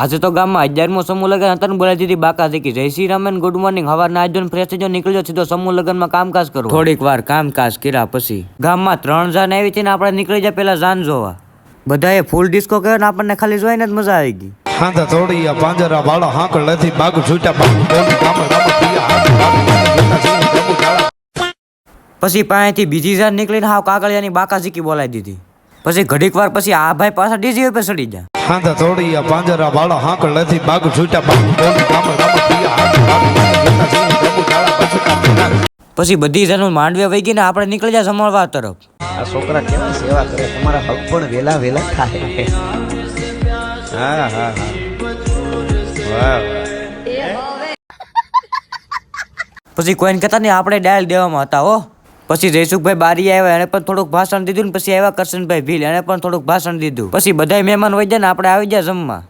આજે તો ગામમાં 11મો સમૂહ લગ્ન હતા ને બોલાવી દીધી બાકા દીકી. જય શ્રી રામ, ગુડ મોર્નિંગ. હવારના આજ ફ્રેશ થઈ નીકળ્યો સીધો સમૂહ લગ્નમાં કામકાજ કરો. થોડીક વાર કામકાજ કર્યા પછી ગામમાં 3 જાન આવી હતી ને આપણે નીકળી જાય પેલા જાન જોવા. બધાએ ફૂલ ડિસ્કો કર્યો ને આપણને ખાલી જોઈને જ મજા આવી ગઈ. હાંધા થોડી પાંજરા વાળા હાંકળ નથી બાગ છૂટા પછી પાસેથી બીજી જાન નીકળીને હાવ કાગળિયાની બાકા ઝીકી બોલાવી દીધી. પછી ઘડીક વાર પછી આ ભાઈ પાછા ડીજી ઉપર ચડી જાય. હાંધા થોડી પાંજરા વાળા હાંકળ નથી બાગ છૂટા પછી બધી જાનું માંડવે વહી ગઈ ને આપણે નીકળી જાય જમણવાર તરફ. આ છોકરા કેવા સેવા કરે, તમારા હક પણ વેલા વેલા થાય. હા હા હા, પછી કોઈને કહેતા નહીં આપણે ડાયલ દેવામાં હતા હો. પછી જયસુખભાઈ બારી આવ્યા, એને પણ થોડુંક ભાષણ દીધું ને પછી આવ્યા કરશનભાઈ ભીલ, એને પણ થોડુંક ભાષણ દીધું. પછી બધા મહેમાન વહી જાય ને આપણે આવી જાય જમવા.